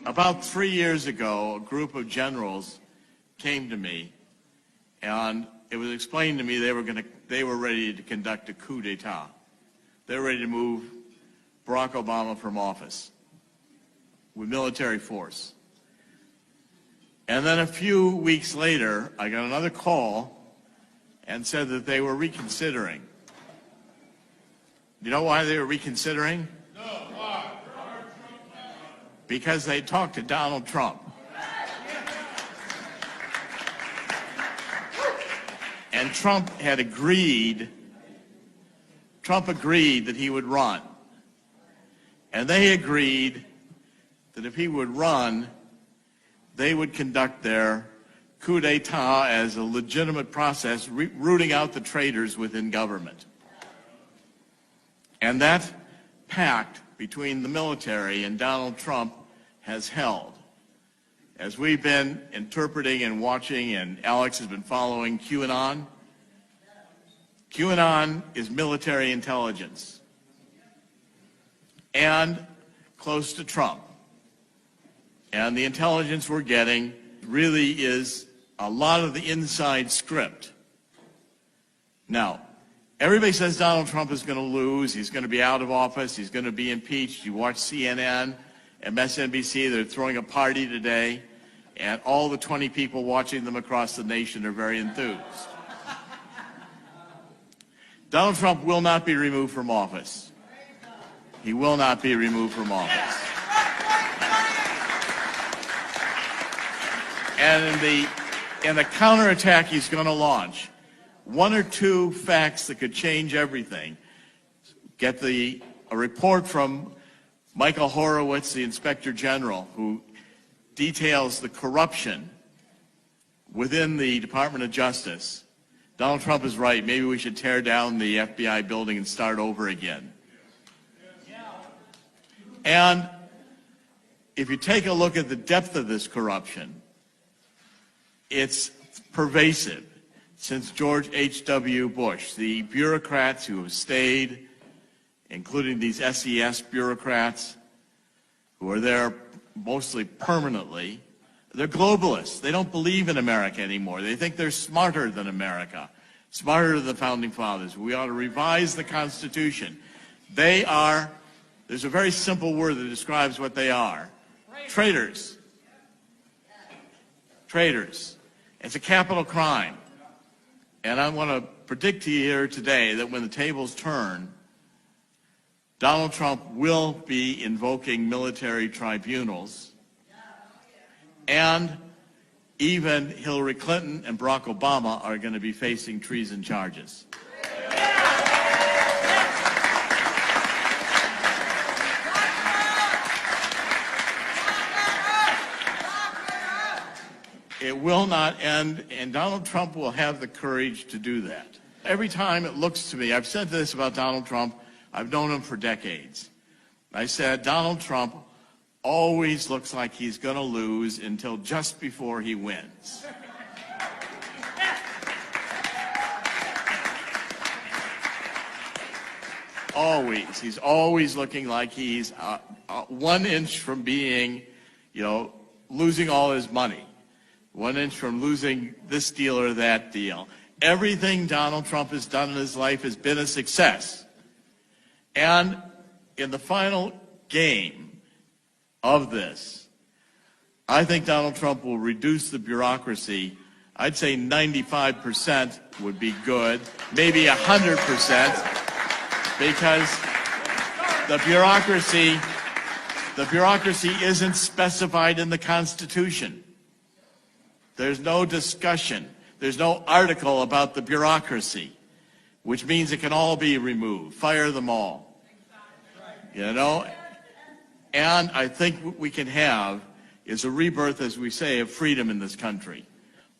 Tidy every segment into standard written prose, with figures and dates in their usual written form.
About 3 years ago, a group of generals came to me, and it was explained to me they were ready to conduct a coup d'etat. They were ready to move Barack Obama from office with military force. And then a few weeks later, I got another call and said that they were reconsidering. You know why they were reconsidering? No, why? Because they talked to Donald Trump. And Trump agreed that he would run. And they agreed that if he would run, they would conduct their coup d'etat as a legitimate process, rooting out the traitors within government. And that pact between the military and Donald Trump has held. As we've been interpreting and watching, and Alex has been following QAnon is military intelligence and close to Trump. And the intelligence we're getting really is a lot of the inside script. Now, everybody says Donald Trump is going to lose, he's going to be out of office, he's going to be impeached. You watch CNN, MSNBC, they're throwing a party today, and all the 20 people watching them across the nation are very enthused. Donald Trump will not be removed from office. He will not be removed from office. And in the counterattack he's going to launch, one or two facts that could change everything. Get a report from Michael Horowitz, the Inspector General, who details the corruption within the Department of Justice. Donald Trump is right. Maybe we should tear down the FBI building and start over again. And if you take a look at the depth of this corruption, it's pervasive since George H.W. Bush. The bureaucrats who have stayed, including these SES bureaucrats who are there mostly permanently, they're globalists. They don't believe in America anymore. They think they're smarter than America, smarter than the Founding Fathers. We ought to revise the Constitution. There's a very simple word that describes what they are. Traitors. Traitors. It's a capital crime. And I want to predict to you here today that when the tables turn, Donald Trump will be invoking military tribunals, and even Hillary Clinton and Barack Obama are going to be facing treason charges. It will not end, and Donald Trump will have the courage to do that. Every time it looks to me, I've said this about Donald Trump, I've known him for decades. I said, Donald Trump always looks like he's going to lose until just before he wins. Always. He's always looking like he's 1 inch from being, losing all his money. 1 inch from losing this deal or that deal. Everything Donald Trump has done in his life has been a success. And in the final game of this, I think Donald Trump will reduce the bureaucracy. I'd say 95% would be good, maybe 100%, because the bureaucracy isn't specified in the Constitution. There's no discussion. There's no article about the bureaucracy, which means it can all be removed. Fire them all. And I think what we can have is a rebirth, as we say, of freedom in this country.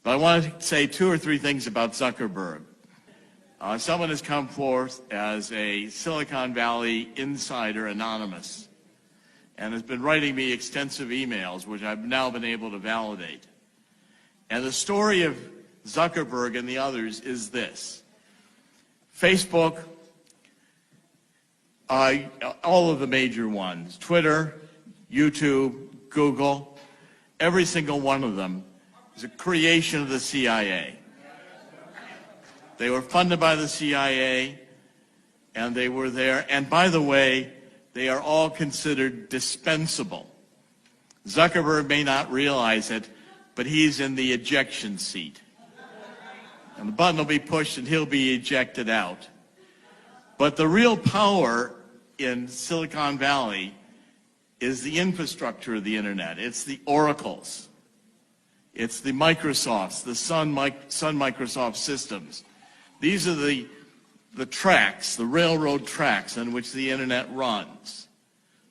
But I want to say 2 or 3 things about Zuckerberg. Someone has come forth as a Silicon Valley insider anonymous and has been writing me extensive emails, which I've now been able to validate. And the story of Zuckerberg and the others is this. Facebook, all of the major ones, Twitter, YouTube, Google, every single one of them is a creation of the CIA. They were funded by the CIA, and they were there. And by the way, they are all considered dispensable. Zuckerberg may not realize it, but he's in the ejection seat. And the button will be pushed and he'll be ejected out. But the real power in Silicon Valley is the infrastructure of the internet. It's the Oracles. It's the Microsofts, the Sun Microsoft systems. These are the tracks, the railroad tracks on which the internet runs,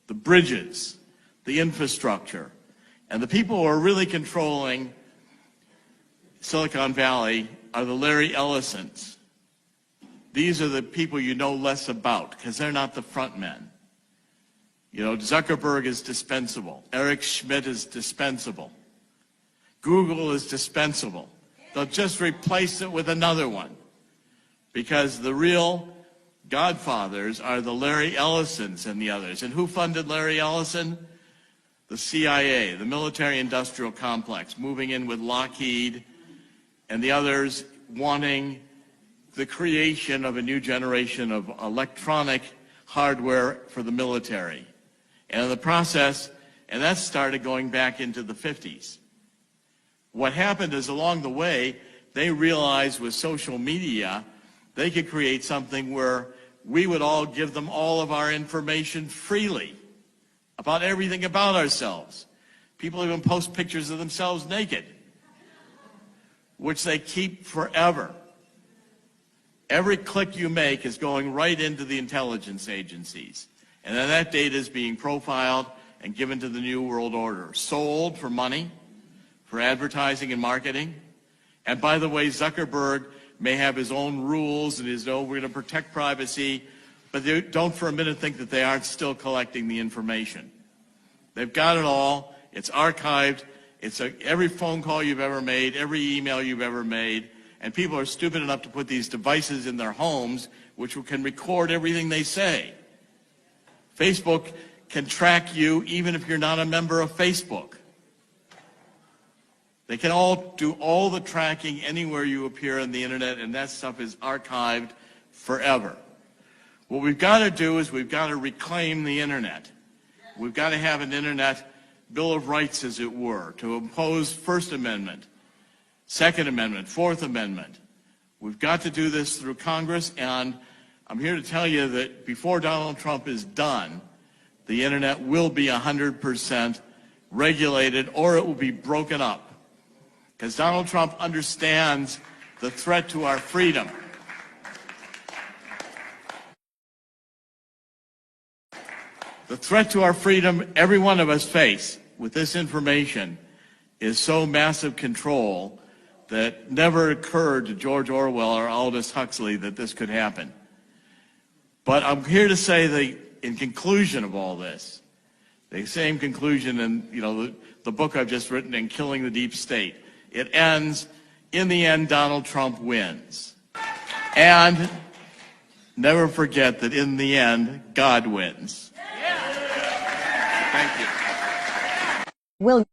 the bridges, the infrastructure. And the people who are really controlling Silicon Valley are the Larry Ellisons. These are the people you know less about because they're not the front men. You know, Zuckerberg is dispensable. Eric Schmidt is dispensable. Google is dispensable. They'll just replace it with another one because the real godfathers are the Larry Ellisons and the others. And who funded Larry Ellison? The CIA, the military-industrial complex, moving in with Lockheed and the others wanting the creation of a new generation of electronic hardware for the military. And in the process, and that started going back into the 50s. What happened is along the way, they realized with social media, they could create something where we would all give them all of our information freely about everything about ourselves. People even post pictures of themselves naked, which they keep forever. Every click you make is going right into the intelligence agencies. And then that data is being profiled and given to the New World Order, sold for money, for advertising and marketing. And by the way, Zuckerberg may have his own rules and his own, we're going to protect privacy, but don't for a minute think that they aren't still collecting the information. They've got it all. It's archived. It's every phone call you've ever made, every email you've ever made. And people are stupid enough to put these devices in their homes which can record everything they say. Facebook can track you even if you're not a member of Facebook. They can all do all the tracking anywhere you appear on the internet, and that stuff is archived forever. What we've got to do is we've got to reclaim the internet. We've got to have an internet Bill of Rights, as it were, to impose First Amendment, Second Amendment, Fourth Amendment. We've got to do this through Congress, and I'm here to tell you that before Donald Trump is done, the internet will be 100% regulated, or it will be broken up. Because Donald Trump understands the threat to our freedom. The threat to our freedom every one of us face with this information is so massive control that never occurred to George Orwell or Aldous Huxley that this could happen. But I'm here to say that in conclusion of all this, the same conclusion in the book I've just written, in Killing the Deep State, it ends, in the end, Donald Trump wins. And never forget that in the end, God wins. Thank you. Will